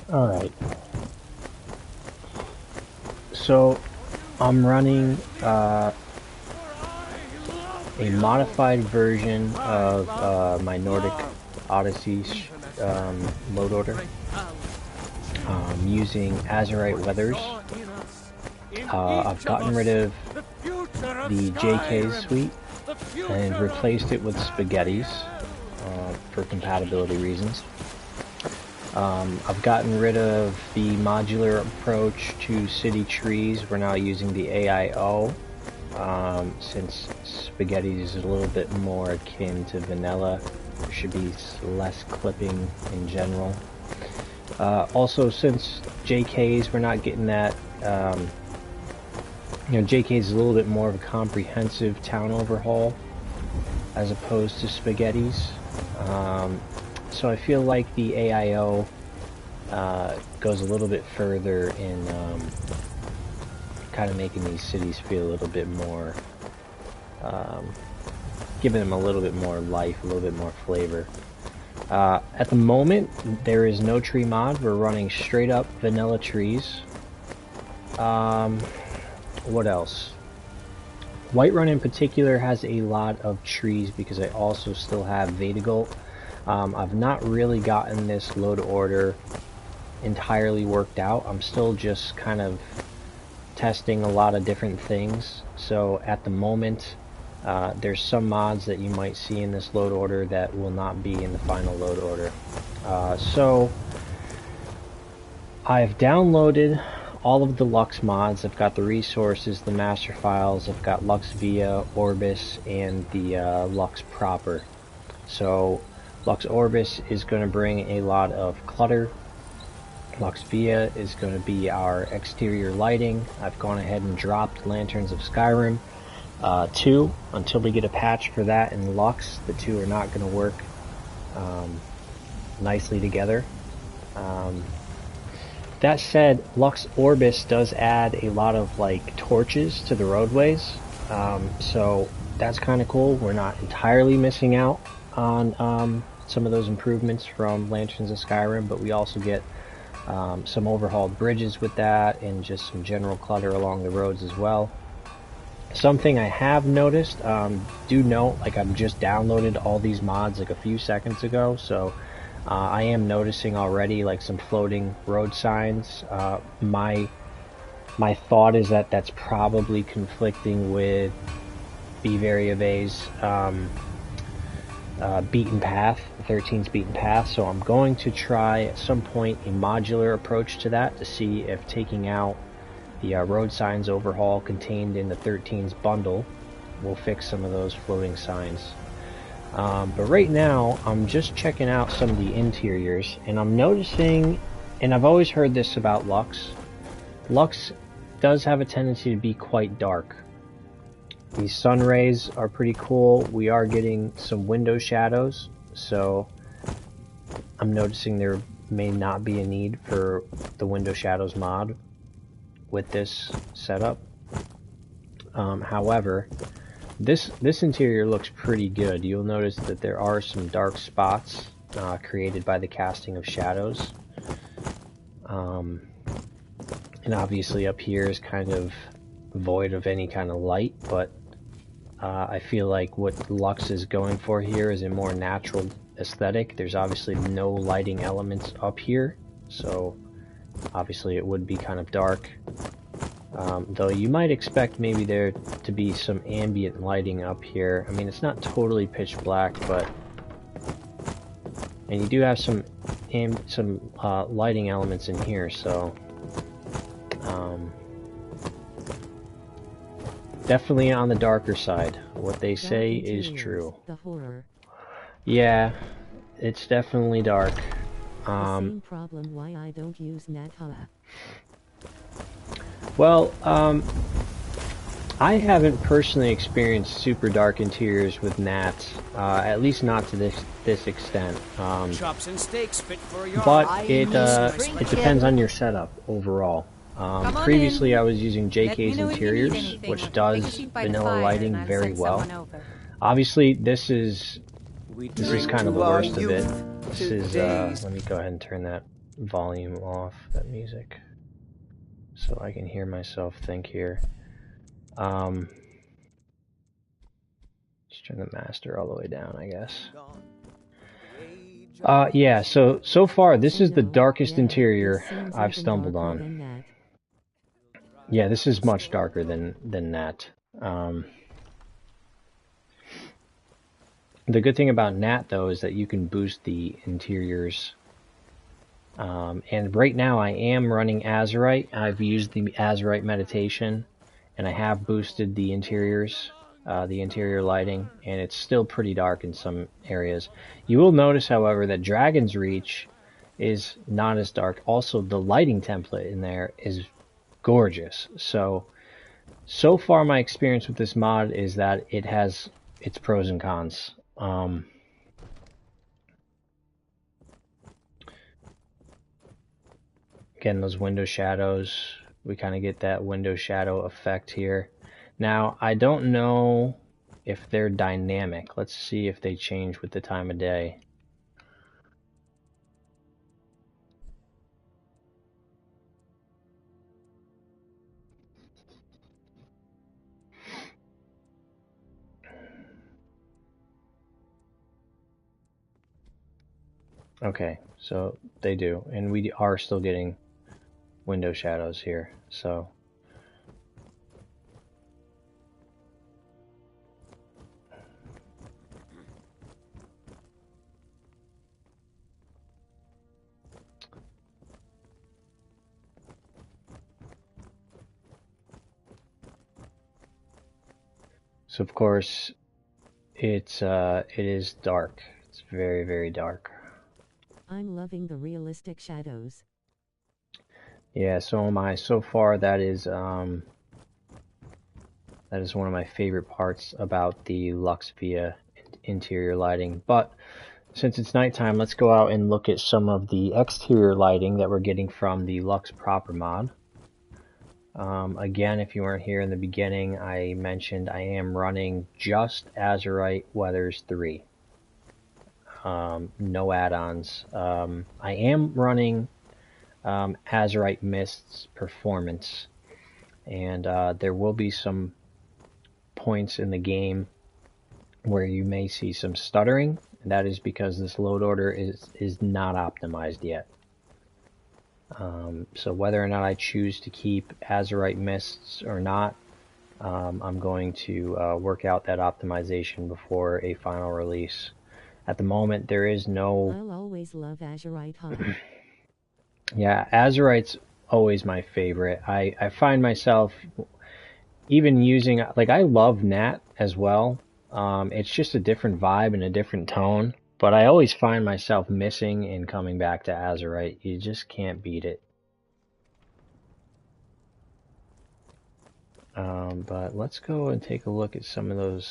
Alright. So, I'm running a modified version of my Nordic Odyssey load order using Azurite Weathers. I've gotten rid of the JK's suite and replaced it with Spaghetti's for compatibility reasons. I've gotten rid of the modular approach to city trees. We're now using the AIO since Spaghetti's is a little bit more akin to vanilla. There should be less clipping in general. Also, since JK's, we're not getting that. JK's is a little bit more of a comprehensive town overhaul as opposed to Spaghetti's. So I feel like the AIO goes a little bit further in kind of making these cities feel a little bit more, giving them a little bit more life, a little bit more flavor. At the moment, there is no tree mod. We're running straight up vanilla trees. What else? Whiterun in particular has a lot of trees because I also still have Vedigolt. I've not really gotten this load order entirely worked out. I'm still just kind of testing a lot of different things. So at the moment, there's some mods that you might see in this load order that will not be in the final load order. So I've downloaded all of the Lux mods. I've got the resources, the master files, I've got Lux Via, Orbis, and the Lux proper. So Lux Orbis is going to bring a lot of clutter. Lux Via is going to be our exterior lighting. I've gone ahead and dropped Lanterns of Skyrim 2 until we get a patch for that in Lux. The two are not going to work nicely together. That said, Lux Orbis does add a lot of like torches to the roadways, so that's kind of cool. We're not entirely missing out on some of those improvements from Lanterns of Skyrim, but we also get some overhauled bridges with that and just some general clutter along the roads as well. Something I have noticed, do note, like I've just downloaded all these mods like a few seconds ago, so I am noticing already like some floating road signs. My thought is that that's probably conflicting with B-Variave's beaten path, 13's beaten path, so I'm going to try at some point a modular approach to that to see if taking out the road signs overhaul contained in the 13's bundle will fix some of those floating signs. But right now I'm just checking out some of the interiors, and I'm noticing, and I've always heard this about Lux, Lux does have a tendency to be quite dark. These sun rays are pretty cool. We are getting some window shadows, so I'm noticing there may not be a need for the window shadows mod with this setup. However, this interior looks pretty good. You'll notice that there are some dark spots created by the casting of shadows. And obviously up here is kind of void of any kind of light, but I feel like what Lux is going for here is a more natural aesthetic. There's obviously no lighting elements up here, so obviously it would be kind of dark. Though you might expect maybe there to be some ambient lighting up here. I mean, it's not totally pitch black, but... And you do have some lighting elements in here, so... definitely on the darker side. What they say is true. The horror. Yeah, it's definitely dark. Same problem why I don't use NetHub. Well, I haven't personally experienced super dark interiors with Nat, at least not to this extent. Chops and steaks fit for your But it depends on your setup overall. Previously I was using JK's Interiors, which does vanilla lighting very well. Obviously this is kind of the worst of it. This is, let me go ahead and turn that volume off, that music, so I can hear myself think here. Just turn the master all the way down, I guess. Yeah, so far this is the darkest interior I've stumbled on. Yeah, this is much darker than Nat. The good thing about Nat though is that you can boost the interiors. And right now I am running Azurite. I've used the Azurite meditation, and I have boosted the interiors, the interior lighting, and it's still pretty dark in some areas. You will notice, however, that Dragon's Reach is not as dark. Also, the lighting template in there is gorgeous. So far my experience with this mod is that it has its pros and cons. Again, those window shadows, we kind of get that window shadow effect here. Now, I don't know if they're dynamic. Let's see if they change with the time of day. Okay, so they do, and we are still getting window shadows here, so of course it is dark. It's very, very dark. I'm loving the realistic shadows. Yeah, so am I. So far, that is one of my favorite parts about the Lux Via interior lighting. But since it's nighttime, let's go out and look at some of the exterior lighting that we're getting from the Lux proper mod. Again, if you weren't here in the beginning, I mentioned I am running just Azurite Weathers 3. No add-ons. I am running Azurite Mist's Performance, and there will be some points in the game where you may see some stuttering, and that is because this load order is not optimized yet. So whether or not I choose to keep Azurite Mists or not, I'm going to work out that optimization before a final release. At the moment, there is no... I'll always love Azurite, huh? Yeah, Azurite's always my favorite. I find myself even using... Like, I love Nat as well. It's just a different vibe and a different tone. But I always find myself missing and coming back to Azurite. You just can't beat it. But let's go and take a look at some of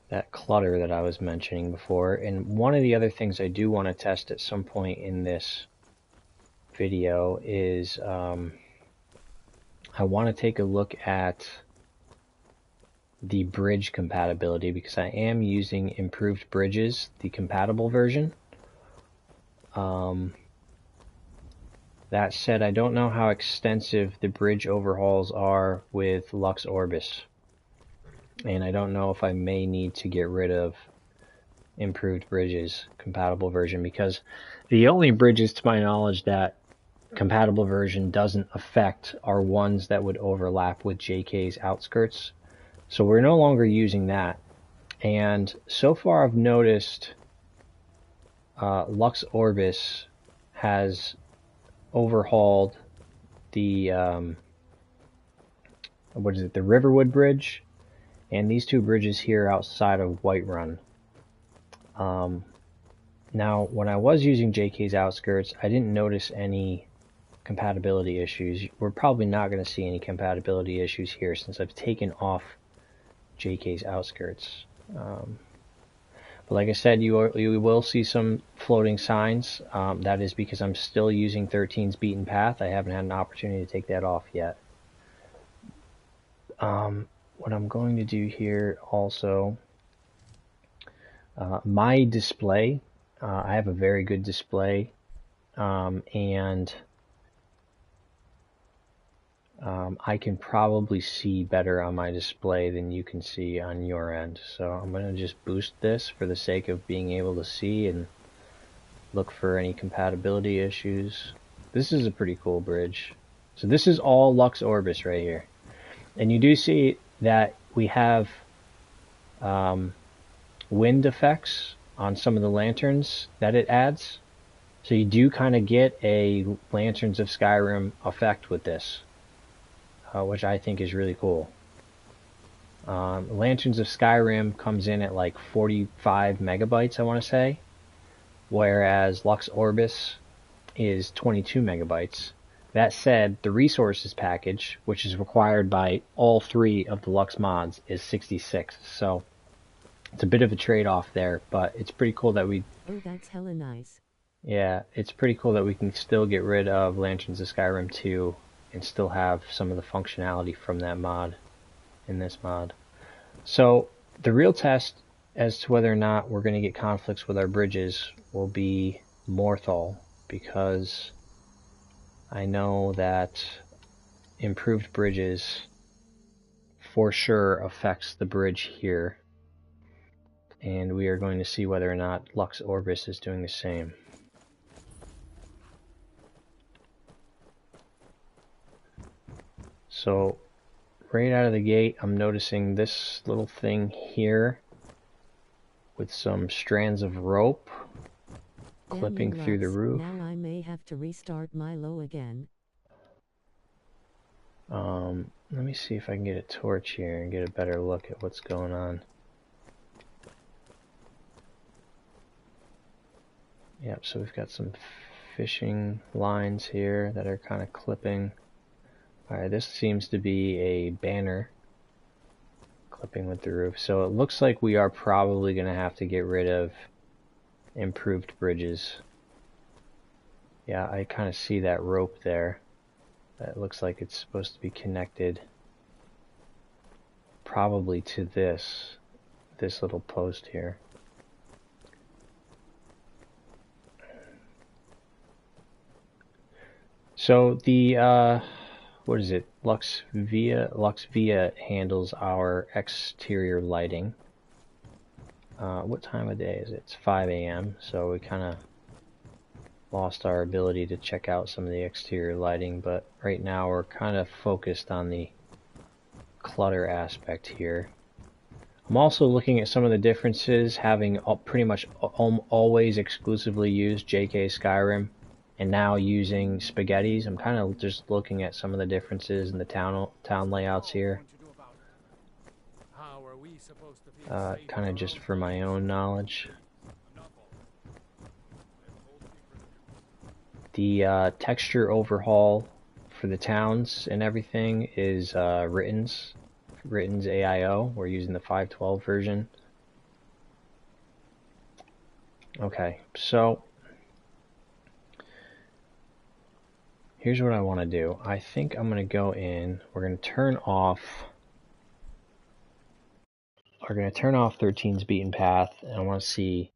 that clutter that I was mentioning before. And one of the other things I do want to test at some point in this video is I want to take a look at the bridge compatibility, because I am using improved bridges, the compatible version. That said, I don't know how extensive the bridge overhauls are with Lux Orbis, and I don't know if I may need to get rid of improved bridges compatible version, because the only bridges to my knowledge that compatible version doesn't affect are ones that would overlap with JK's outskirts. So we're no longer using that. And so far I've noticed Lux Orbis has overhauled the the Riverwood Bridge, and these two bridges here outside of Whiterun. Now, when I was using JK's outskirts, I didn't notice any compatibility issues. We're probably not going to see any compatibility issues here since I've taken off JK's outskirts. But But like I said, you will see some floating signs. That is because I'm still using 13's beaten path. I haven't had an opportunity to take that off yet. What I'm going to do here also, my display, I have a very good display, and I can probably see better on my display than you can see on your end. So I'm going to just boost this for the sake of being able to see and look for any compatibility issues. This is a pretty cool bridge. So this is all Lux Orbis right here. And you do see that we have wind effects on some of the lanterns that it adds. So you do kind of get a Lanterns of Skyrim effect with this, which I think is really cool. Lanterns of Skyrim comes in at like 45 megabytes, I want to say, whereas Lux Orbis is 22 megabytes. That said, the resources package, which is required by all 3 of the Lux mods, is 66. So it's a bit of a trade-off there, but it's pretty cool that we... Oh, that's hella nice. Yeah, it's pretty cool that we can still get rid of Lanterns of Skyrim 2 and still have some of the functionality from that mod in this mod. So the real test as to whether or not we're going to get conflicts with our bridges will be Morthal, because I know that improved bridges for sure affects the bridge here, and we are going to see whether or not Lux Orbis is doing the same. So right out of the gate, I'm noticing this little thing here with some strands of rope clipping through the roof. Now I may have to restart Milo again. Let me see if I can get a torch here and get a better look at what's going on. Yep, so we've got some fishing lines here that are kind of clipping. Alright, this seems to be a banner clipping with the roof. So it looks like we are probably going to have to get rid of improved bridges. Yeah, I kind of see that rope there. That looks like it's supposed to be connected probably to this little post here. So the what is it? Lux Via handles our exterior lighting. What time of day is it? It's 5 a.m. So we kind of lost our ability to check out some of the exterior lighting, but right now we're kind of focused on the clutter aspect here. I'm also looking at some of the differences, having pretty much always exclusively used JK Skyrim and now using Spaghettis. I'm kind of just looking at some of the differences in the town layouts here. Kind of just for my own knowledge. The texture overhaul for the towns and everything is Ritten's AIO. We're using the 5.12 version. Okay, so here's what I want to do. I think I'm going to go in. We're going to turn off 13's beaten path, and I want to see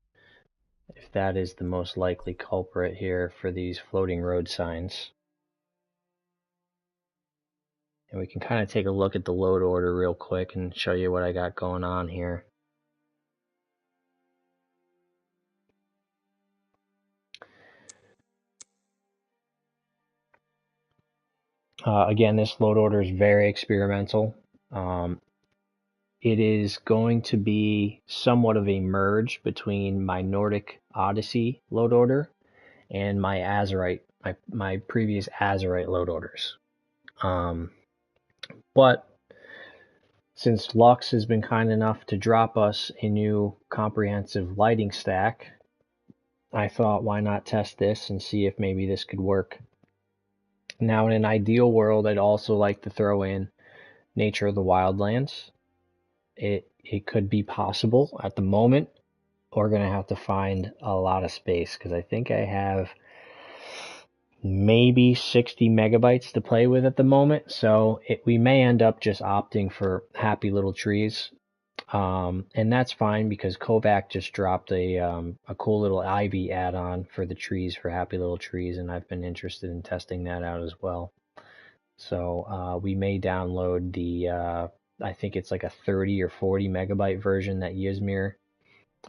if that is the most likely culprit here for these floating road signs. And we can kind of take a look at the load order real quick and show you what I got going on here. Again, this load order is very experimental. It is going to be somewhat of a merge between my Nordic Odyssey load order and my Azerite, my previous Azerite load orders. But since Lux has been kind enough to drop us a new comprehensive lighting stack, I thought, why not test this and see if maybe this could work. Now, in an ideal world, I'd also like to throw in Nature of the Wildlands. It could be possible at the moment. we're going to have to find a lot of space because I think I have maybe 60 megabytes to play with at the moment. So we may end up just opting for Happy Little Trees. And that's fine because Kovac just dropped a cool little Ivy add-on for the trees for Happy Little Trees, and I've been interested in testing that out as well. So we may download the I think it's like a 30 or 40 megabyte version that Yizmir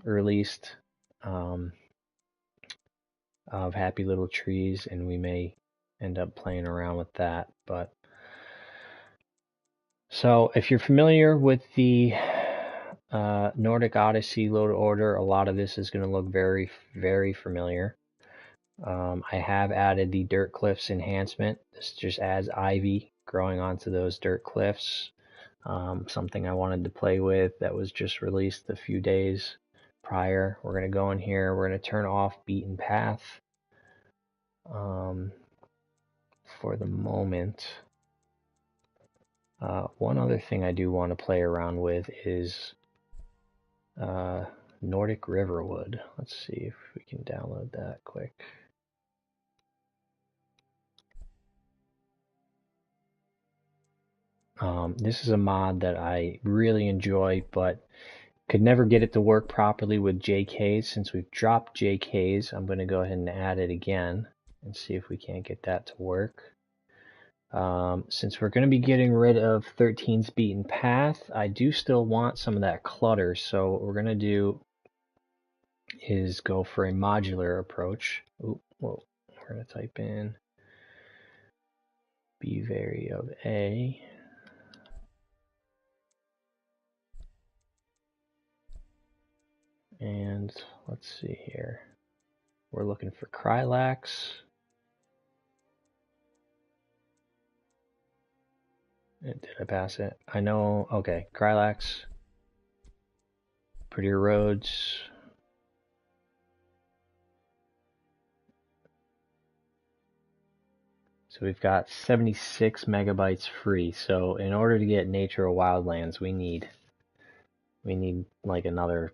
released of Happy Little Trees, and we may end up playing around with that. But so if you're familiar with the Nordic Odyssey load order, a lot of this is going to look very, very familiar. I have added the Dirt Cliffs enhancement. This just adds ivy growing onto those dirt cliffs. Something I wanted to play with that was just released a few days prior. We're going to go in here. We're going to turn off Beaten Path for the moment. One other thing I do want to play around with is Nordic Riverwood. Let's see if we can download that quick. This is a mod that I really enjoy, but could never get it to work properly with JKs. Since we've dropped JKs, I'm going to go ahead and add it again and see if we can't get that to work. Since we're going to be getting rid of 13's Beaten Path, I do still want some of that clutter. So what we're going to do is go for a modular approach. Ooh, whoa, we're going to type in bvary of A. And let's see here. We're looking for Krylax. Did I pass it? I know. Okay, Krylax. Prettier Roads. So we've got 76 megabytes free. So in order to get Nature of Wildlands, we need like another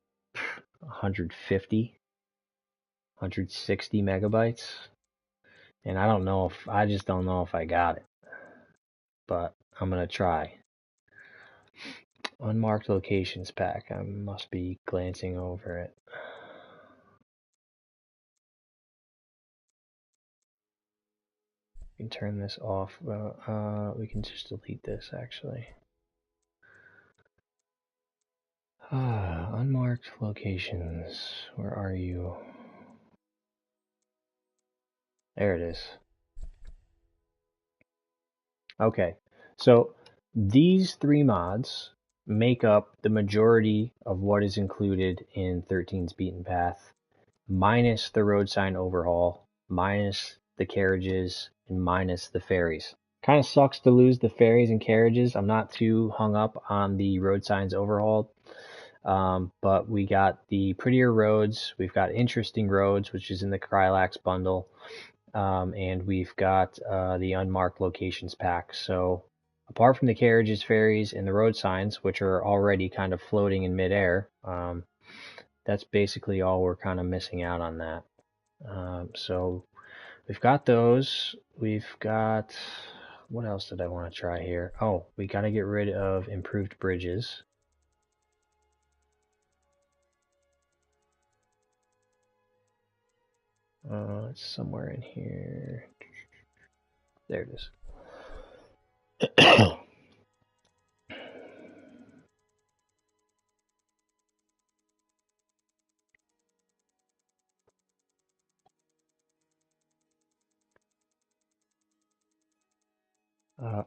150, 160 megabytes. And I just don't know if I got it. But I'm gonna try. Unmarked locations pack. I must be glancing over it. We can turn this off. We can just delete this actually. Unmarked locations. Where are you? There it is. Okay, so these three mods make up the majority of what is included in 13's Beaten Path, minus the road sign overhaul, minus the carriages, and minus the ferries. Kind of sucks to lose the ferries and carriages. I'm not too hung up on the road signs overhaul. But we got the Prettier Roads, we've got Interesting Roads, which is in the Krylax bundle, and we've got the Unmarked Locations pack. So apart from the carriages, ferries, and the road signs, which are already kind of floating in midair, that's basically all we're kind of missing out on that. So we've got those. We've got, what else did I want to try here? Oh, we got to get rid of improved bridges. It's somewhere in here. There it is.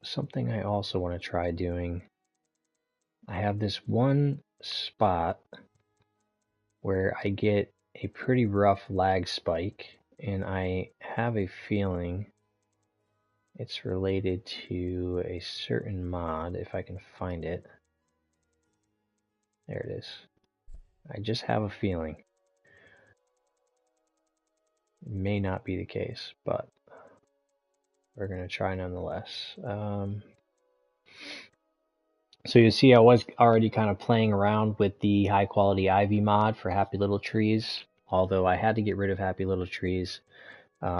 Something I also want to try doing. I have this one spot where I get a pretty rough lag spike, and I have a feeling it's related to a certain mod, if I can find it. There it is. I just have a feeling. It may not be the case, but we're going to try nonetheless. So you see I was already kind of playing around with the high quality ivy mod for Happy Little Trees, although I had to get rid of Happy Little Trees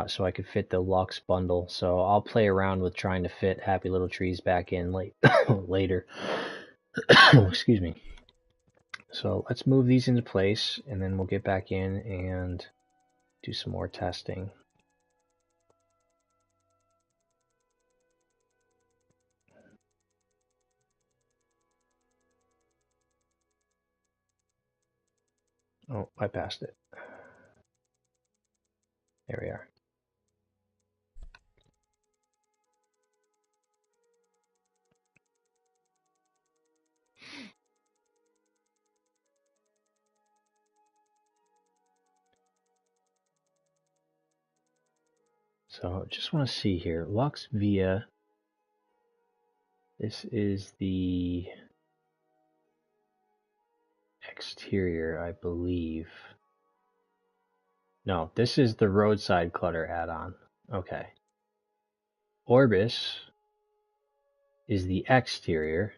so I could fit the Lux bundle. So I'll play around with trying to fit Happy Little Trees back in later. Excuse me. So let's move these into place and then we'll get back in and do some more testing. Oh, I passed it. There we are. So just want to see here. Lux Via. This is the exterior, I believe. No, this is the roadside clutter add-on. Okay. Orbis is the exterior,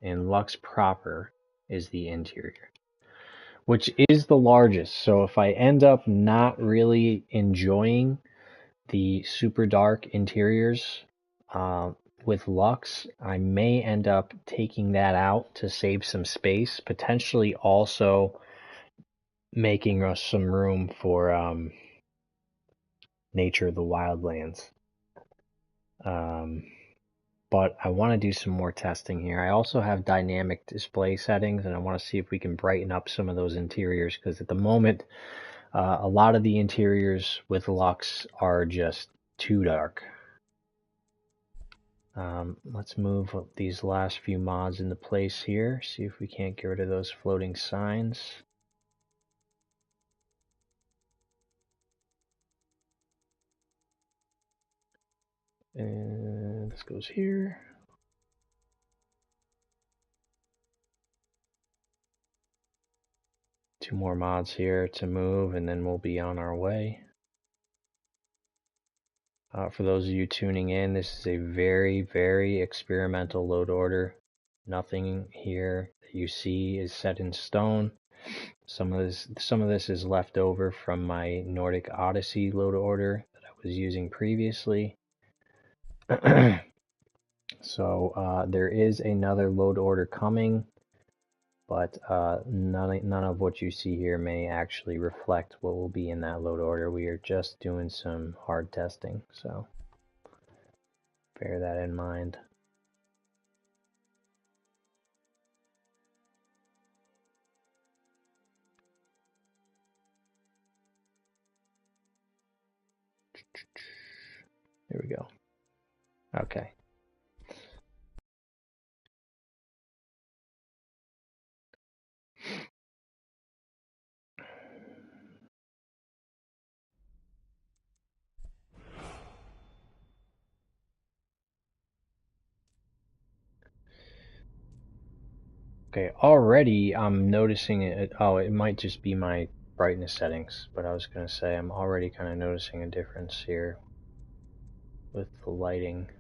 and Lux proper is the interior, which is the largest. So if I end up not really enjoying the super dark interiors with Lux, I may end up taking that out to save some space, potentially also making us some room for Nature of the Wildlands. But I want to do some more testing here. I also have dynamic display settings, and I want to see if we can brighten up some of those interiors, because at the moment, a lot of the interiors with Lux are just too dark. Let's move these last few mods into place here, see if we can't get rid of those floating signs. And this goes here. Two more mods here to move, and then we'll be on our way. For those of you tuning in, this is a very, very experimental load order. Nothing here that you see is set in stone. Some of this is left over from my Nordic Odyssey load order that I was using previously. So there is another load order coming, but none of what you see here may actually reflect what will be in that load order. We are just doing some hard testing, so bear that in mind. Here we go. Okay. Okay, already I'm noticing it. Oh, it might just be my brightness settings, but I was going to say I'm already kind of noticing a difference here with the lighting.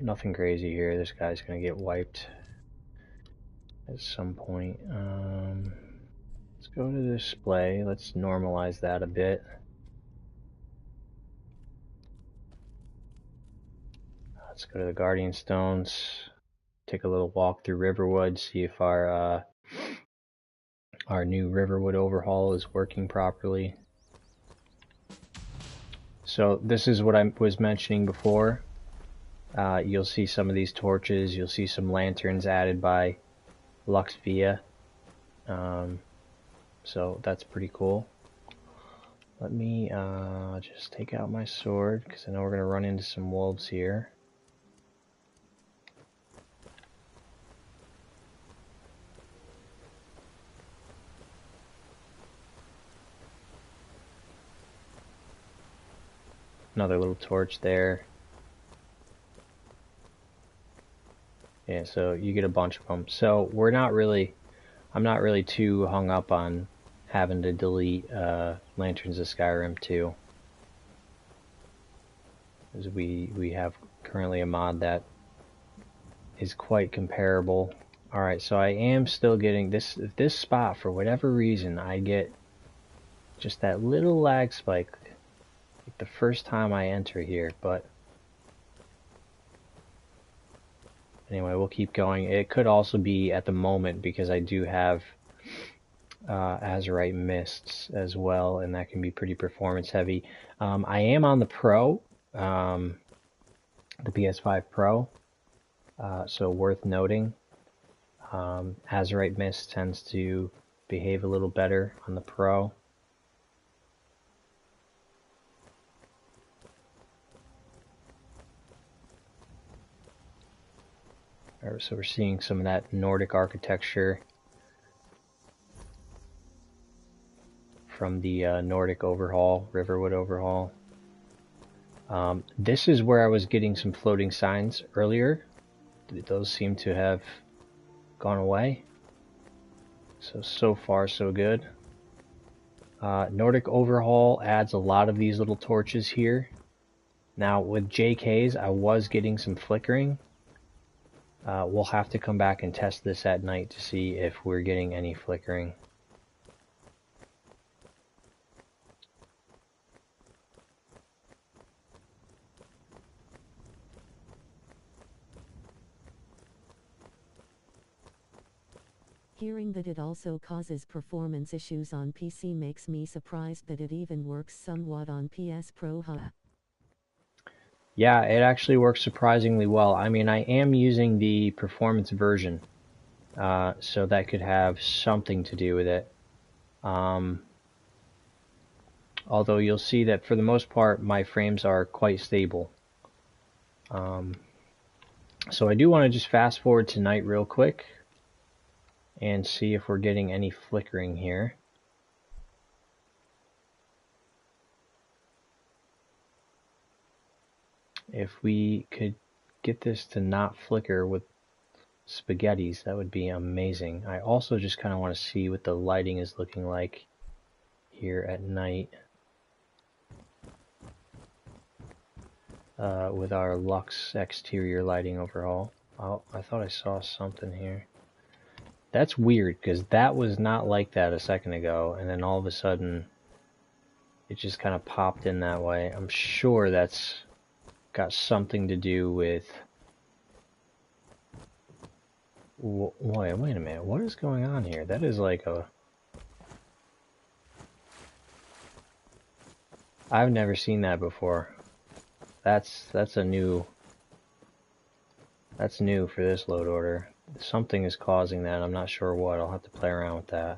Nothing crazy here. This guy's going to get wiped at some point. Let's go to display. Let's normalize that a bit. Let's go to the Guardian Stones. Take a little walk through Riverwood. See if our new Riverwood overhaul is working properly. So this is what I was mentioning before. You'll see some of these torches. You'll see some lanterns added by Lux Via. So that's pretty cool. Let me just take out my sword, because I know we're going to run into some wolves here. Another little torch there. Yeah, so you get a bunch of them. So I'm not really too hung up on having to delete Lanterns of Skyrim 2. Because we have currently a mod that is quite comparable. Alright, so I am still getting this spot, for whatever reason, I get just that little lag spike like the first time I enter here, but anyway, we'll keep going. It could also be at the moment because I do have Azurite Mists as well, and that can be pretty performance heavy. I am on the Pro, the PS5 Pro, so worth noting. Azurite Mist tends to behave a little better on the Pro. So we're seeing some of that Nordic architecture from the Nordic overhaul, Riverwood overhaul. This is where I was getting some floating signs earlier. Those seem to have gone away. So far so good. Nordic overhaul adds a lot of these little torches here. Now with JK's I was getting some flickering. We'll have to come back and test this at night to see if we're getting any flickering. Hearing that it also causes performance issues on PC makes me surprised that it even works somewhat on PS Pro. Yeah, it actually works surprisingly well. I mean, I am using the performance version, so that could have something to do with it. Although you'll see that for the most part, my frames are quite stable. So I do want to just fast forward to night real quick and see if we're getting any flickering here. If we could get this to not flicker with spaghettis, that would be amazing. I also just kind of want to see what the lighting is looking like here at night with our Lux exterior lighting overhaul. Oh, I thought I saw something here. That's weird because that was not like that a second ago, and then all of a sudden it just kind of popped in that way. I'm sure that's got something to do with... Wait a minute, what is going on here? That is like a... I've never seen that before. That's a new... That's new for this load order. Something is causing that, I'm not sure what. I'll have to play around with that.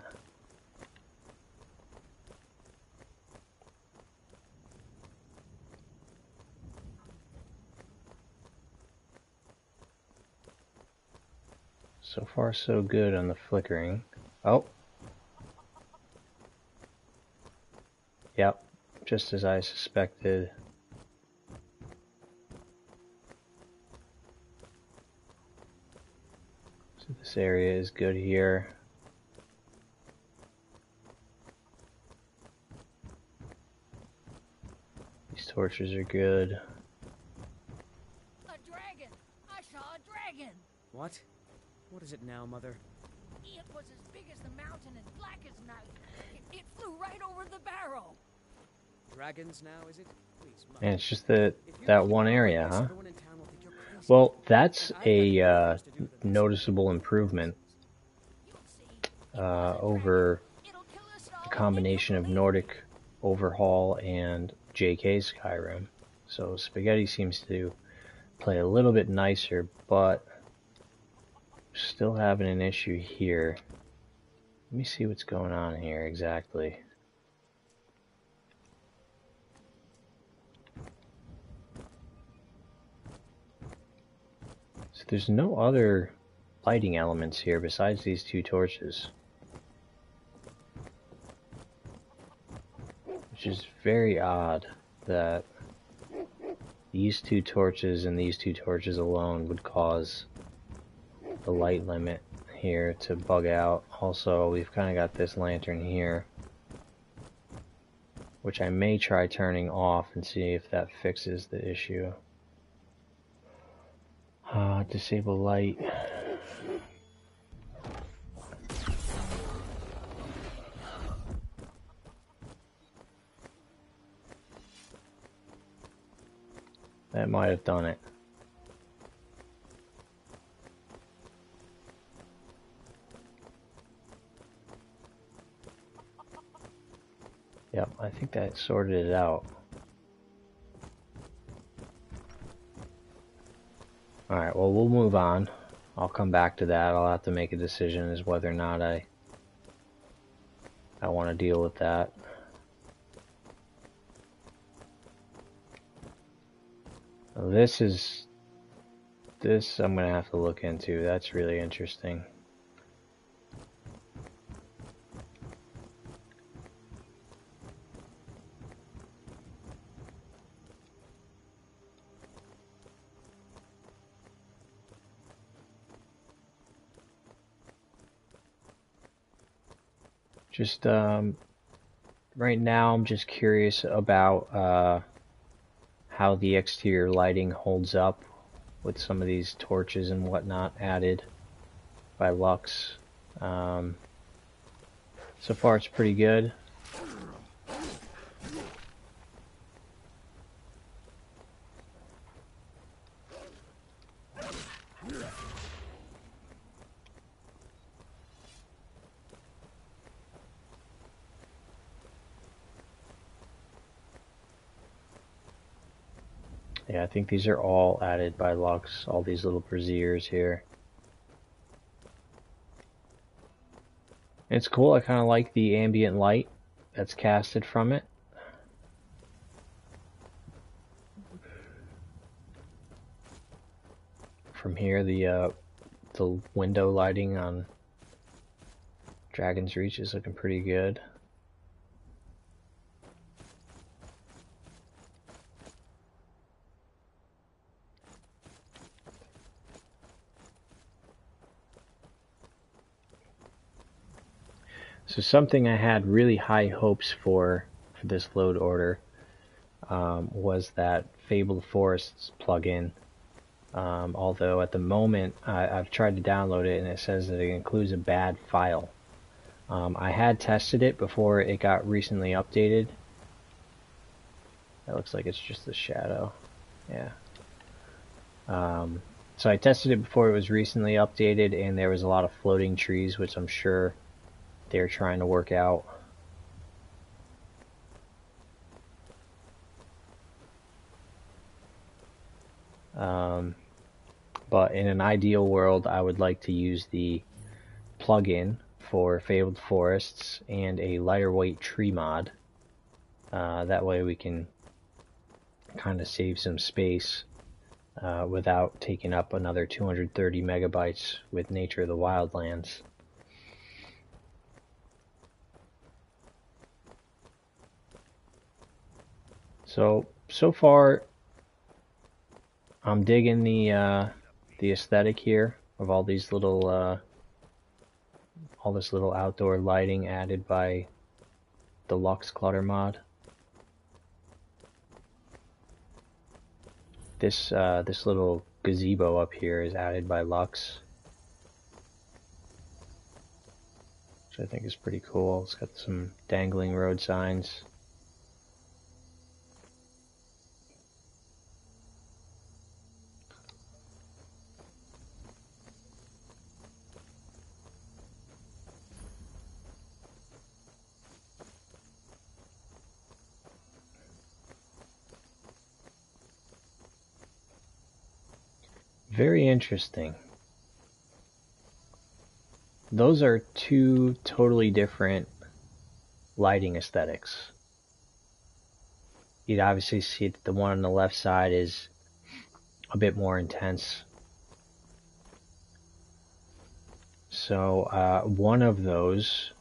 So far so good on the flickering. Oh! Yep, just as I suspected. So this area is good here. These torches are good. A dragon! I saw a dragon! What? What is it now, Mother? It was as big as the mountain and black as night. It flew right over the barrel. Dragons now, is it? Please, Mother. And it's just that one area, huh? Well, that's a noticeable improvement over the combination of Nordic overhaul and JK Skyrim. So Spaghetti seems to play a little bit nicer, but still having an issue here. Let me see what's going on here exactly. So there's no other lighting elements here besides these two torches, which is very odd that these two torches and these two torches alone would cause the light limit here to bug out. Also, we've kind of got this lantern here, which I may try turning off and see if that fixes the issue. Disable light. That might have done it. Yep, I think that sorted it out. Alright, well, we'll move on. I'll come back to that. I'll have to make a decision as whether or not I want to deal with that. This I'm going to have to look into. That's really interesting. Just right now I'm just curious about how the exterior lighting holds up with some of these torches and whatnot added by Lux. So far it's pretty good. Yeah, I think these are all added by Lux, all these little braziers here. It's cool, I kind of like the ambient light that's casted from it. From here, the window lighting on Dragon's Reach is looking pretty good. So something I had really high hopes for this load order was that Fabled Forests plugin. Although at the moment I've tried to download it and it says that it includes a bad file. I had tested it before it got recently updated. That looks like it's just a shadow. Yeah. So I tested it before it was recently updated and there was a lot of floating trees, which I'm sure they're trying to work out. But in an ideal world, I would like to use the plugin for Fabled Forests and a lighter weight tree mod. That way we can kind of save some space without taking up another 230 megabytes with Nature of the Wildlands. So far, I'm digging the aesthetic here of all these little, all this little outdoor lighting added by the Lux Clutter mod. This little gazebo up here is added by Lux, which I think is pretty cool. It's got some dangling road signs. Very interesting. Those are two totally different lighting aesthetics. You'd obviously see that the one on the left side is a bit more intense. So one of those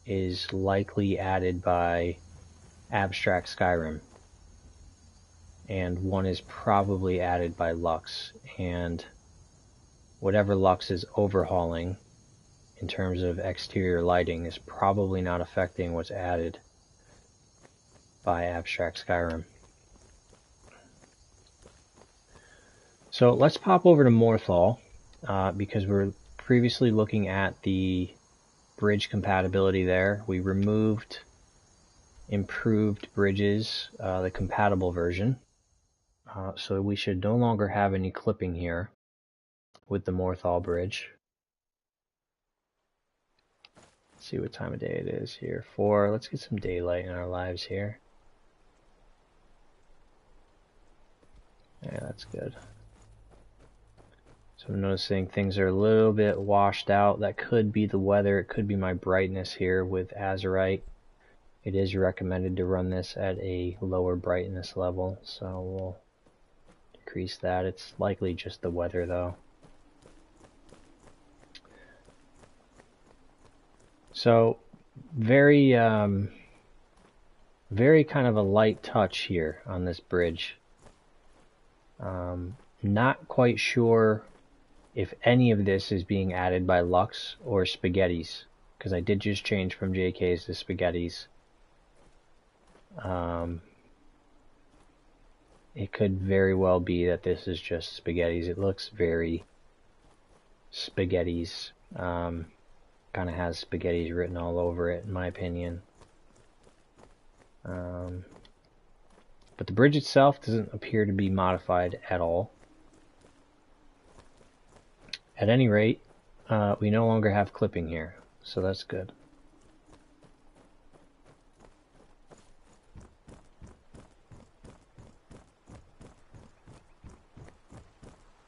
is likely added by Abstract Skyrim, and one is probably added by Lux, and whatever Lux is overhauling in terms of exterior lighting is probably not affecting what's added by Abstract Skyrim. So let's pop over to Morthal, because we're previously looking at the bridge compatibility there. We removed improved bridges, the compatible version. So we should no longer have any clipping here with the Morthal bridge. Let's see what time of day it is here. Let's get some daylight in our lives here. Yeah, that's good. So I'm noticing things are a little bit washed out. That could be the weather. It could be my brightness here with Azurite. It is recommended to run this at a lower brightness level, so we'll decrease that. It's likely just the weather though. So very very kind of a light touch here on this bridge. Not quite sure if any of this is being added by Lux or Spaghetti's, because I did just change from JK's to Spaghetti's. It could very well be that this is just Spaghetti's. It looks very Spaghetti's. Kind of has Spaghetti's written all over it, in my opinion. But the bridge itself doesn't appear to be modified at all. At any rate, we no longer have clipping here, so that's good.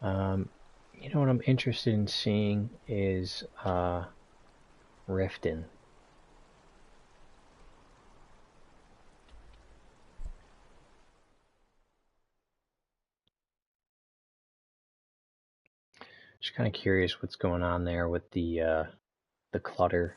You know what I'm interested in seeing is Riften. Just kind of curious what's going on there with the clutter.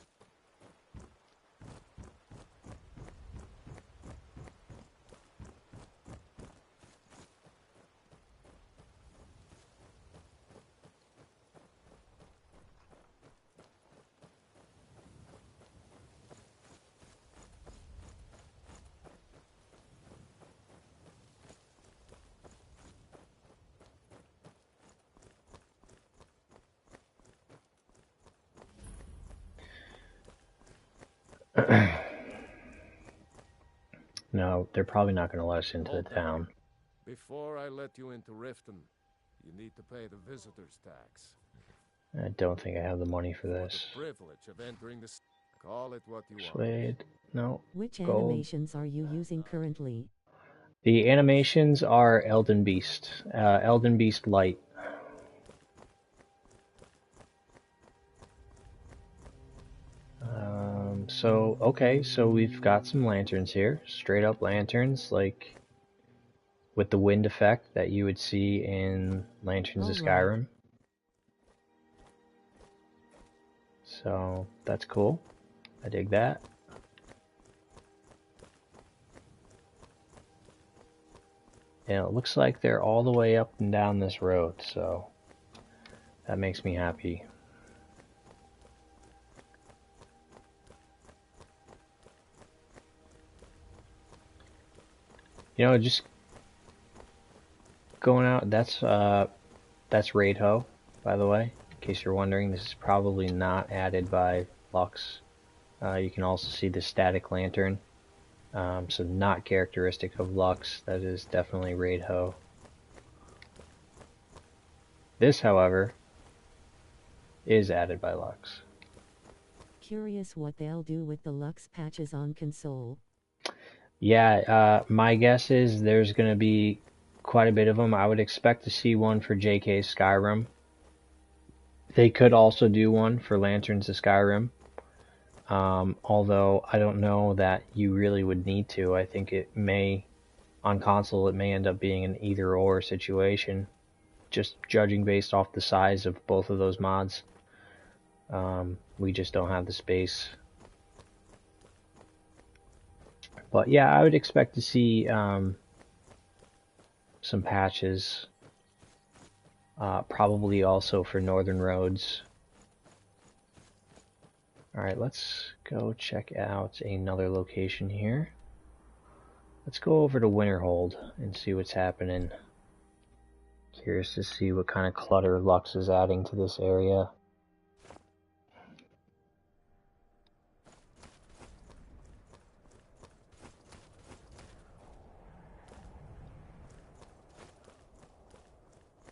No, they're probably not going to let us into the town. Before I let you into Riften, you need to pay the visitor's tax. I don't think I have the money for this. The privilege of entering the... Call it what you Persuade. No. Which Gold. animations are you using currently? The animations are Elden Beast. Elden Beast Light. Okay, so we've got some lanterns here. Straight up lanterns, like with the wind effect that you would see in Lanterns of Skyrim. So that's cool. I dig that. And it looks like they're all the way up and down this road, so that makes me happy. You know, just going out, that's Raidho, by the way, in case you're wondering. This is probably not added by Lux. You can also see the static lantern, so not characteristic of Lux. That is definitely Raidho. This, however, is added by Lux. Curious what they'll do with the Lux patches on console. Yeah, my guess is there's going to be quite a bit of them. I would expect to see one for JK's Skyrim. They could also do one for Lanterns of Skyrim. Although I don't know that you really would need to. I think it may, on console, it may end up being an either or situation. Just judging based off the size of both of those mods. We just don't have the space. But yeah, I would expect to see some patches, probably also for Northern Roads. Alright, let's go check out another location here. Let's go over to Winterhold and see what's happening. Curious to see what kind of clutter Lux is adding to this area.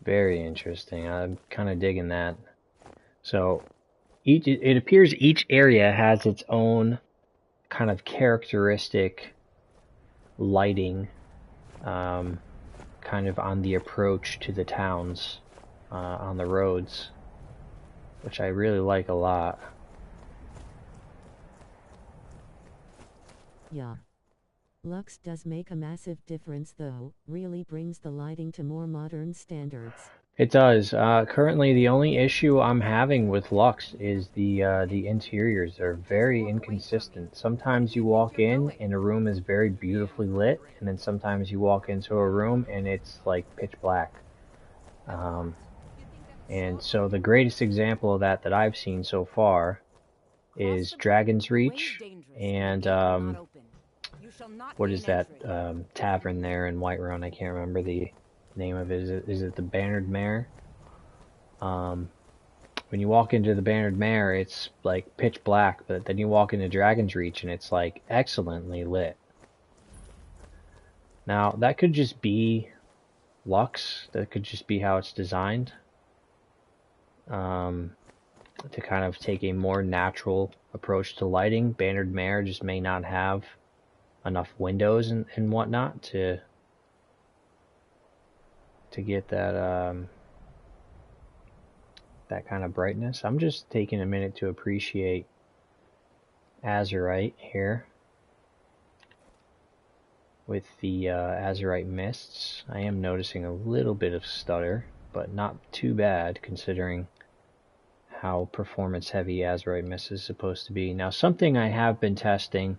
Very interesting. I'm kind of digging that. So it appears each area has its own kind of characteristic lighting, kind of on the approach to the towns, on the roads, which I really like a lot. Yeah. Lux does make a massive difference though, really brings the lighting to more modern standards. It does. Currently, the only issue I'm having with Lux is the interiors. They're very inconsistent. Sometimes you walk in and a room is very beautifully lit, and then sometimes you walk into a room and it's like pitch black. And so the greatest example of that I've seen so far is Dragon's Reach and what is that tavern there in Whiterun? I can't remember the name of it. Is it the Bannered Mare? When you walk into the Bannered Mare, it's like pitch black, but then you walk into Dragon's Reach and it's like excellently lit. Now that could just be Lux. That could just be how it's designed. To kind of take a more natural approach to lighting. Bannered Mare just may not have enough windows and whatnot to get that that kind of brightness. I'm just taking a minute to appreciate Azurite here with the Azurite mists. I am noticing a little bit of stutter, but not too bad considering how performance heavy Azurite mist is supposed to be. Now, something I have been testing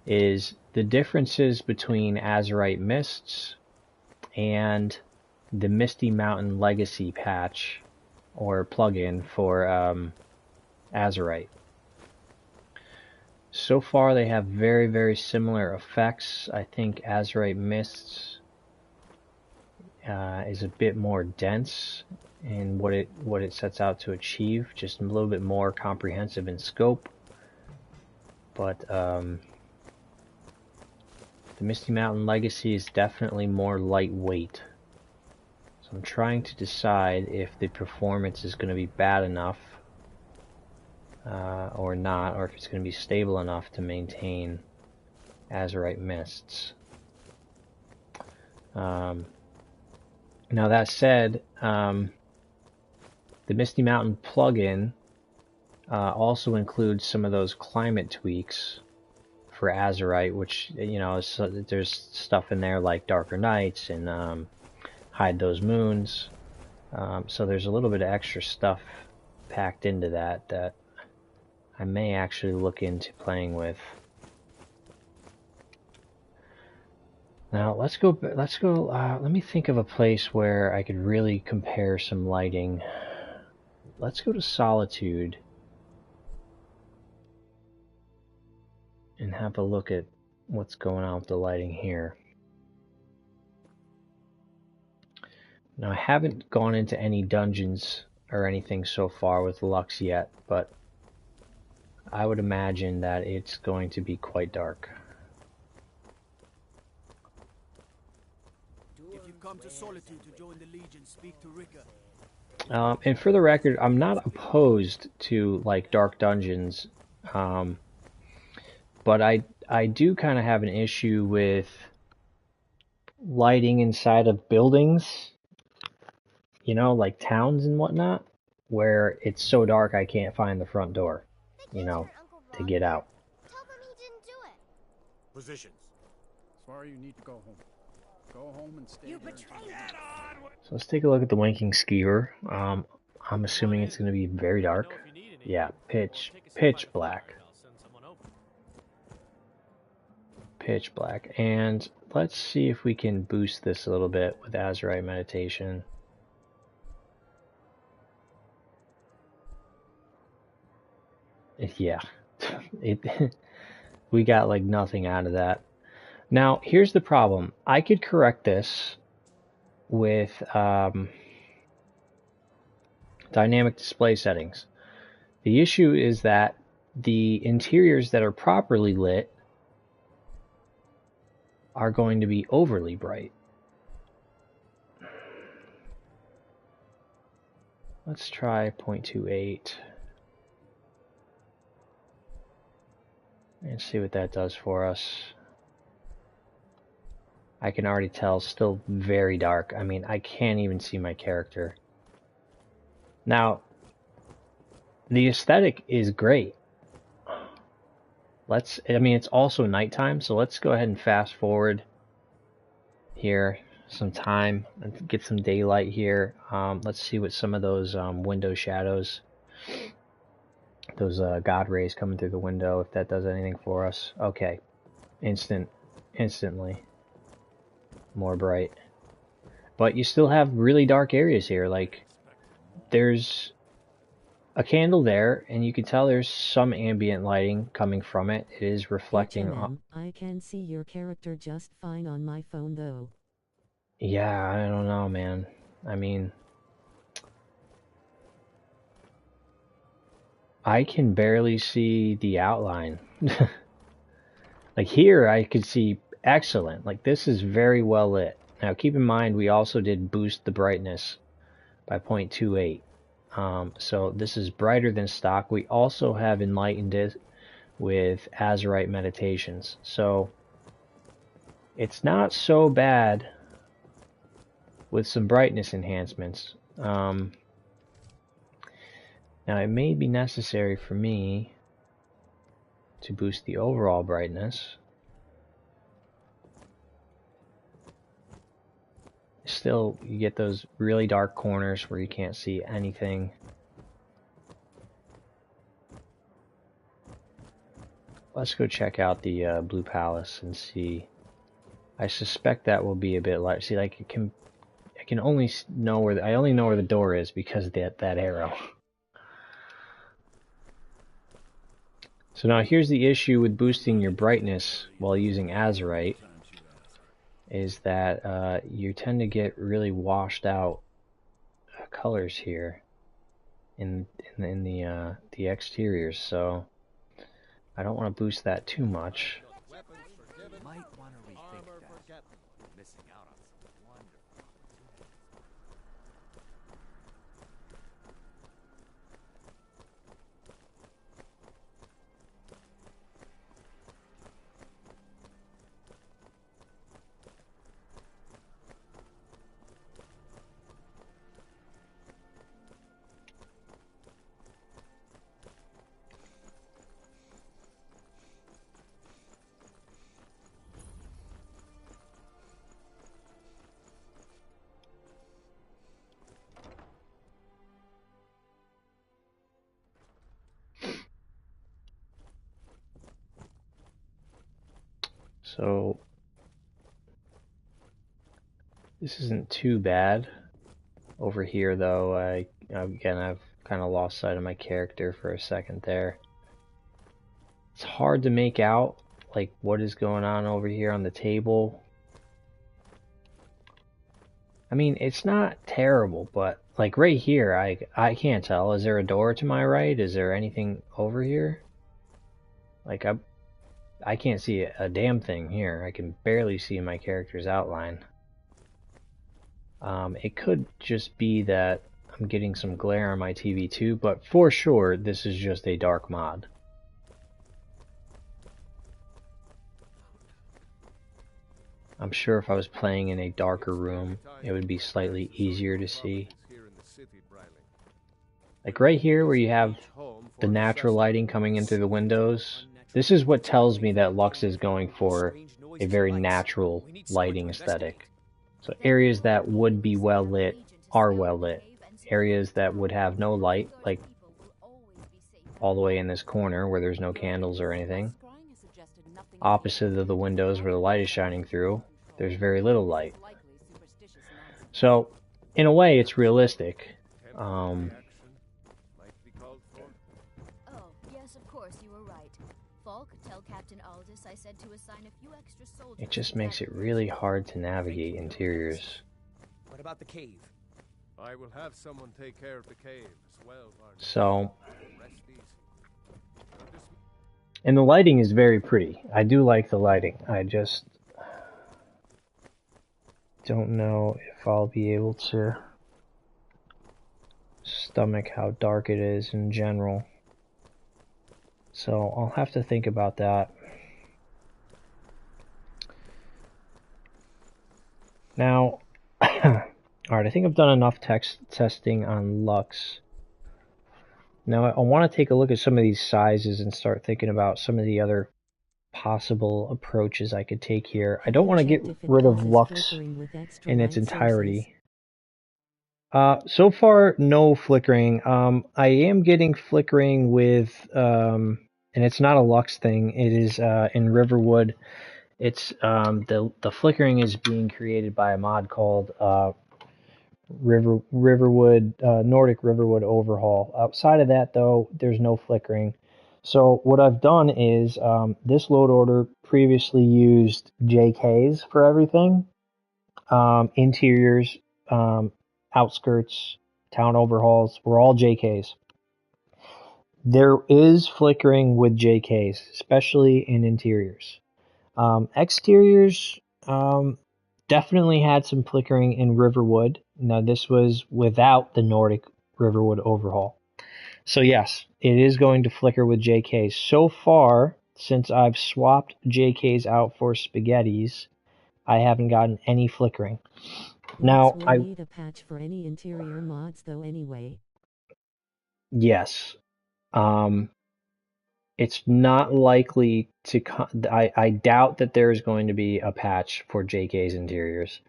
is the differences between Azurite mists and the Misty Mountain Legacy patch or plugin for Azurite. So far they have very, very similar effects. I think Azurite Mists is a bit more dense in what it sets out to achieve, just a little bit more comprehensive in scope. But the Misty Mountain Legacy is definitely more lightweight. So I'm trying to decide if the performance is going to be bad enough or not, or if it's going to be stable enough to maintain Azurite Mists. Now that said, the Misty Mountain plugin also includes some of those climate tweaks for Azurite, which, you know, there's stuff in there like Darker Nights and Hide Those Moons. So there's a little bit of extra stuff packed into that I may actually look into playing with. Now let's go. Let me think of a place where I could really compare some lighting. Let's go to Solitude and have a look at what's going on with the lighting here. Now I haven't gone into any dungeons or anything so far with Lux yet, but I would imagine that it's going to be quite dark. If you come to Solitude to join the Legion, speak to Ricker. And for the record, I'm not opposed to like dark dungeons, but I do kind of have an issue with lighting inside of buildings, you know, like towns and whatnot, where it's so dark I can't find the front door, you know, to get out. Tell them he didn't do it. Positions. Sorry, you need to go home. Go home and stay. You betrayed us. So let's take a look at the Winking Skewer. I'm assuming it's going to be very dark. Yeah, pitch black. Pitch black. And let's see if we can boost this a little bit with Azurite Meditation. Yeah, we got like nothing out of that. Now, here's the problem. I could correct this with dynamic display settings. The issue is that the interiors that are properly lit are going to be overly bright. Let's try 0.28 and see what that does for us. I can already tell, still very dark. I mean, I can't even see my character. Now, the aesthetic is great. I mean, it's also nighttime, so let's go ahead and fast forward here some time and get some daylight here. Let's see what some of those window shadows, those God rays coming through the window, if that does anything for us. Okay, instantly more bright. But you still have really dark areas here. Like, there's a candle there, and you can tell there's some ambient lighting coming from it. It is reflecting on... I can see your character just fine on my phone, though. Yeah, I don't know, man. I mean, I can barely see the outline. Like here, I could see excellent. Like, this is very well lit. Now, keep in mind, we also did boost the brightness by 0.28. So this is brighter than stock. We also have enlightened it with Azurite meditations. So it's not so bad with some brightness enhancements. Now, it may be necessary for me to boost the overall brightness. Still, you get those really dark corners where you can't see anything. Let's go check out the Blue Palace and see. I suspect that will be a bit light. See, like, I can only know where I only know where the door is because of that arrow. So now here's the issue with boosting your brightness while using Azurite, is that you tend to get really washed out colors here in the exteriors. So I don't want to boost that too much. Might want to rethink that. Missing out on some wonderful. So this isn't too bad. Over here, though, I've kind of lost sight of my character for a second there. It's hard to make out, like, what is going on over here on the table. I mean, it's not terrible, but, like, right here, I can't tell. Is there a door to my right? Is there anything over here? Like, I can't see a damn thing here. I can barely see my character's outline. It could just be that I'm getting some glare on my TV too, but for sure this is just a dark mod. I'm sure if I was playing in a darker room, it would be slightly easier to see. Like right here where you have the natural lighting coming in through the windows, this is what tells me that Lux is going for a very natural lighting aesthetic. So areas that would be well lit are well lit. Areas that would have no light, like all the way in this corner where there's no candles or anything, opposite of the windows where the light is shining through, there's very little light. So in a way it's realistic. It just makes it really hard to navigate interiors. What about the cave? I will have someone take care of the cave as well, Varney. So, Rest easy. and the lighting is very pretty. I do like the lighting. I just don't know if I'll be able to stomach how dark it is in general. So I'll have to think about that. Now, alright, I think I've done enough testing on Lux. Now I want to take a look at some of these sizes and start thinking about some of the other possible approaches I could take here. I don't want to get rid of Lux in its entirety. So far, no flickering. I am getting flickering with, and it's not a Lux thing. It is in Riverwood. It's the flickering is being created by a mod called Riverwood Nordic Riverwood Overhaul. Outside of that, though, there's no flickering. So what I've done is this load order previously used JKs for everything, interiors, outskirts, town overhauls were all JKs. There is flickering with JKs, especially in interiors. Exteriors definitely had some flickering in Riverwood. Now this was without the Nordic Riverwood overhaul. So yes, it is going to flicker with JKs. So far, since I've swapped JKs out for spaghettis, I haven't gotten any flickering. Now I need a patch for any interior mods though anyway. Yes. It's not likely to I doubt that there is going to be a patch for JK's interiors.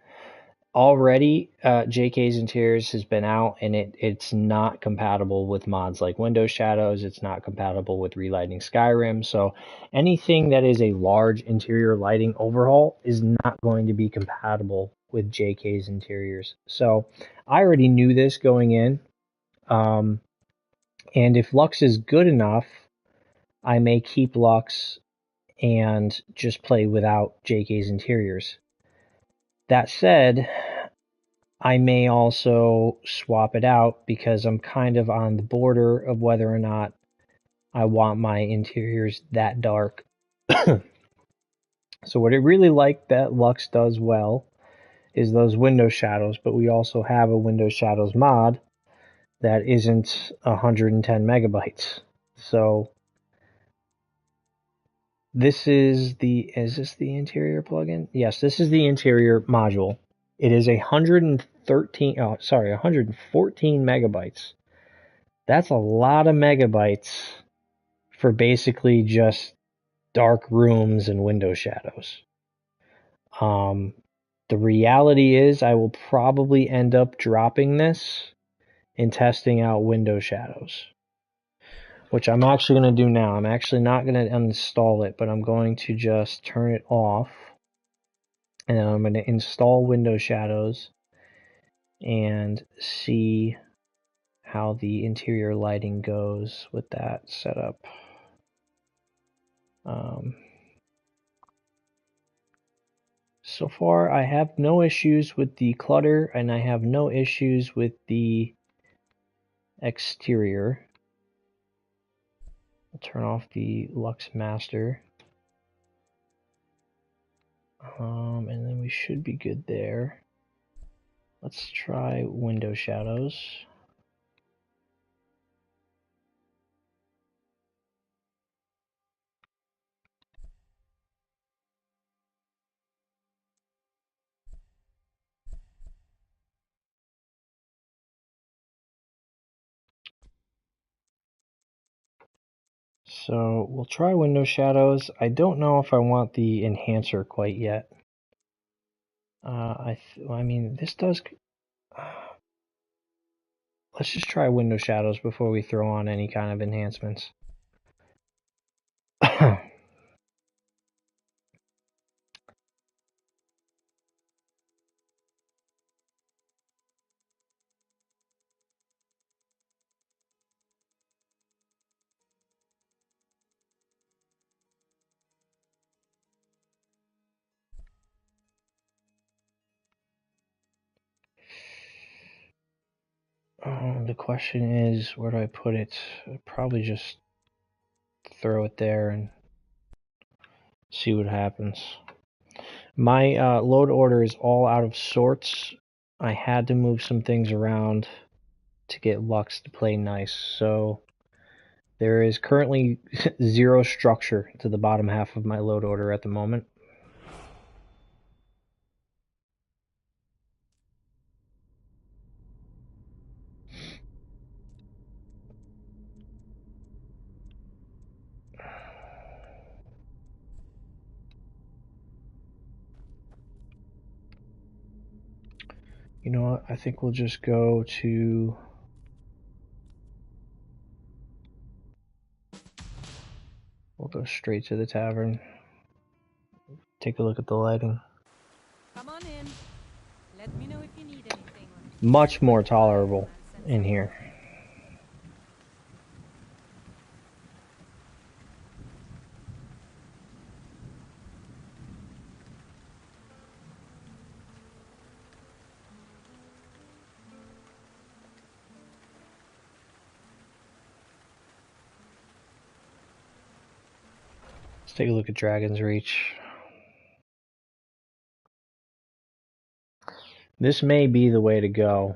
Already, JK's interiors has been out, and it's not compatible with mods like Window Shadows. It's not compatible with relighting Skyrim. So anything that is a large interior lighting overhaul is not going to be compatible with JK's interiors. So I already knew this going in. And if Lux is good enough, I may keep Lux and just play without JK's interiors. That said, I may also swap it out because I'm kind of on the border of whether or not I want my interiors that dark. So what I really like that Lux does well is those window shadows, but we also have a window shadows mod that isn't 110 megabytes. So is this the interior plugin? Yes, this is the interior module. It is 114 megabytes. That's a lot of megabytes for basically just dark rooms and window shadows. The reality is I will probably end up dropping this and testing out window shadows, which I'm actually going to do now. I'm actually not going to uninstall it, but I'm going to just turn it off, and then I'm going to install window shadows and see how the interior lighting goes with that setup. So far, I have no issues with the clutter, and I have no issues with the exterior. I'll turn off the Lux Master. And then we should be good there. Let's try window shadows. So we'll try window shadows. I don't know if I want the enhancer quite yet. I mean, this does. Let's just try window shadows before we throw on any kind of enhancements. The question is, where do I put it? I'd probably just throw it there and see what happens. My load order is all out of sorts. I had to move some things around to get Lux to play nice, so there is currently 0 structure to the bottom half of my load order at the moment. You know what? I think we'll just go to... We'll go straight to the tavern. Take a look at the lighting. Come on in. Let me know if you need anything. Much more tolerable in here. Let's take a look at Dragon's Reach. This may be the way to go,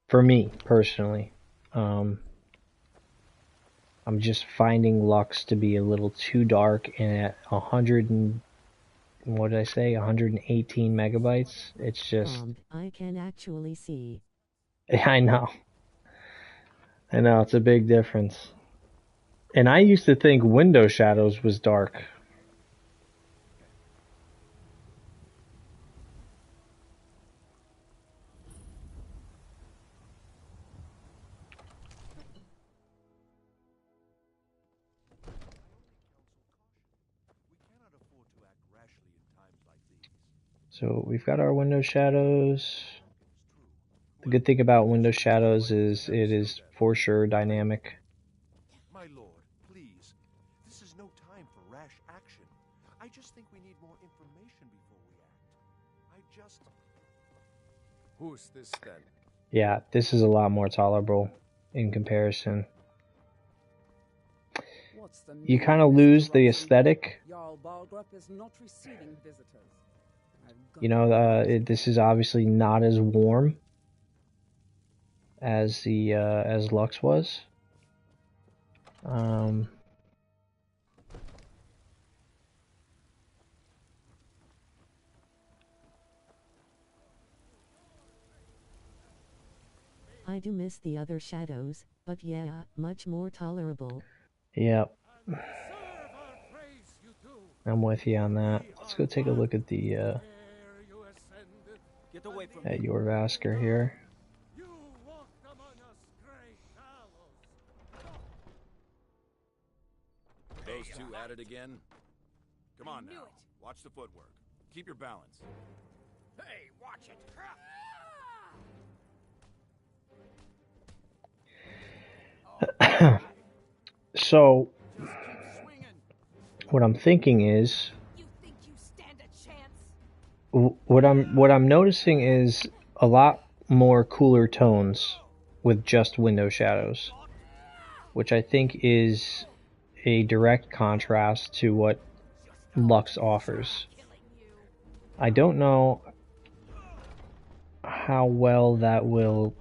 for me, personally. I'm just finding Lux to be a little too dark, and at 100 and... what did I say? 118 megabytes? It's just... I can actually see. I know. I know, it's a big difference. And I used to think Window Shadows was dark. So we've got our Window Shadows. The good thing about Window Shadows is it is for sure dynamic. My lord, please. This is no time for rash action. I just think we need more information before we act. Who's this then? Yeah, this is a lot more tolerable in comparison. You kind of lose the aesthetic. You know, this is obviously not as warm as the as Lux was. I do miss the other shadows, but yeah, much more tolerable. Yep. I'm with you on that. Let's go take a look at the at your Vasker here. Those two at it again? Come on now. Watch the footwork. Keep your balance. Hey, watch it. So, what I'm thinking is, You think you stand a chance? what I'm noticing is a lot more cooler tones with just Window Shadows, which I think is a direct contrast to what Lux offers. I don't know how well that will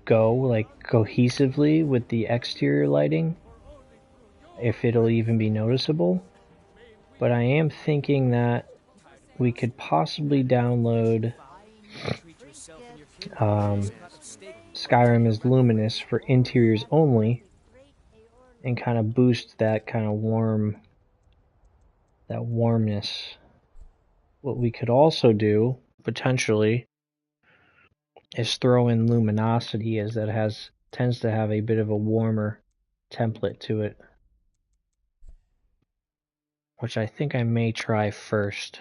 go, like, cohesively with the exterior lighting, if it'll even be noticeable, but I am thinking that we could possibly download Skyrim as Luminous for interiors only and kind of boost that kind of warmness. What we could also do, potentially, is throw in Luminosity, as that tends to have a bit of a warmer template to it, which I think I may try first.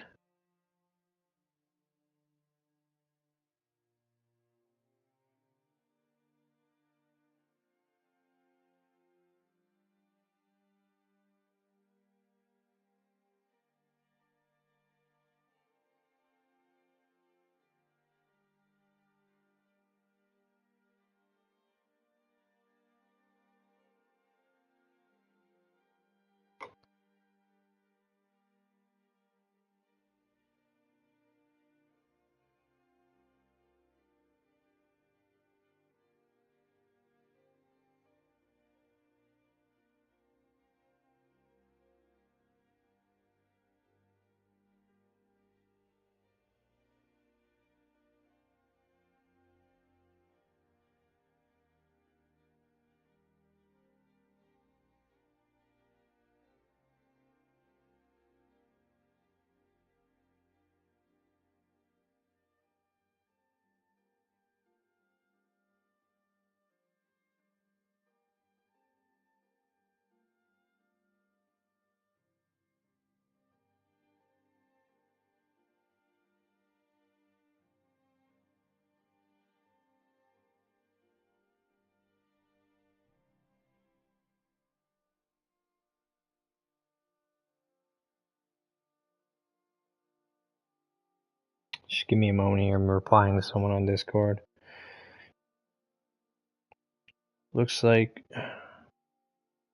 Just give me a moment here. I'm replying to someone on Discord. Looks like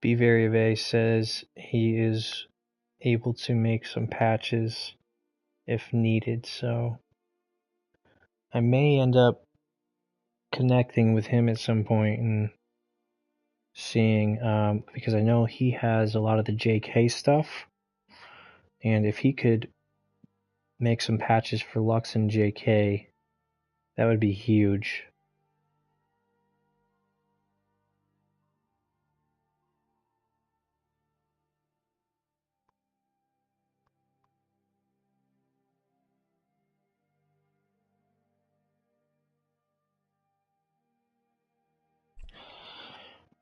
B says he is able to make some patches if needed, so I may end up connecting with him at some point and seeing, because I know he has a lot of the JK stuff, and if he could make some patches for Lux and JK, that would be huge.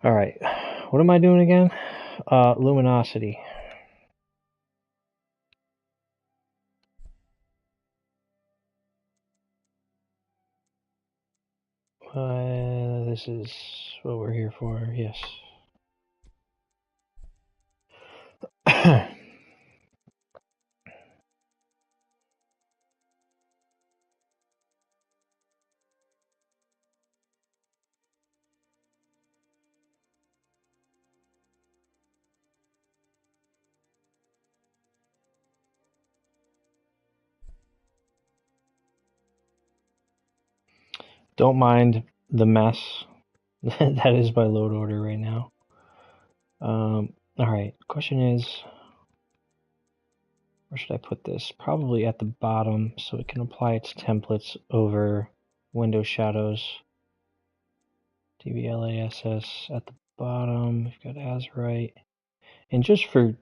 Alright, what am I doing again? Luminosity. This is what we're here for, yes. Don't mind the mess. That is my load order right now. Alright, question is, where should I put this? Probably at the bottom so it can apply its templates over window shadows. DVLASS at the bottom. We've got Azurite. And just for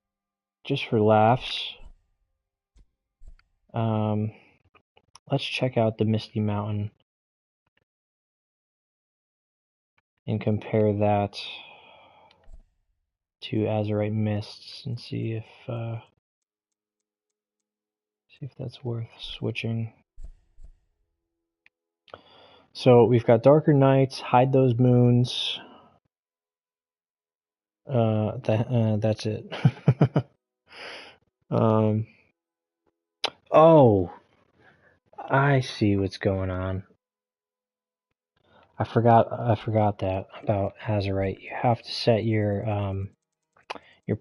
laughs, let's check out the Misty Mountain and compare that to Azurite Mists and see if that's worth switching. So we've got Darker Nights, Hide Those Moons. That's it. Oh, I see what's going on. I forgot that about Azurite. You have to set your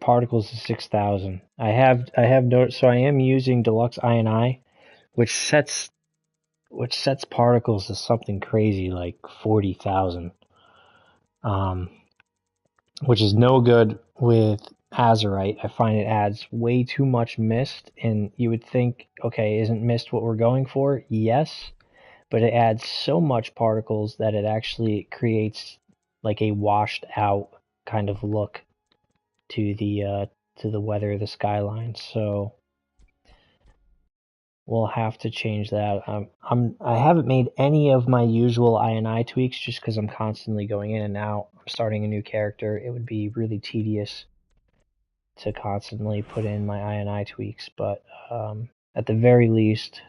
particles to 6,000. I have noticed, so I am using Deluxe INI, which sets particles to something crazy like 40,000. Which is no good with Azurite. I find it adds way too much mist, and you would think, okay, isn't mist what we're going for? Yes, but it adds so much particles that it actually creates like a washed out kind of look to the weather of the skyline. So we'll have to change that. I haven't made any of my usual INI tweaks just because I'm constantly going in and out. I'm starting a new character. It would be really tedious to constantly put in my INI tweaks, but at the very least,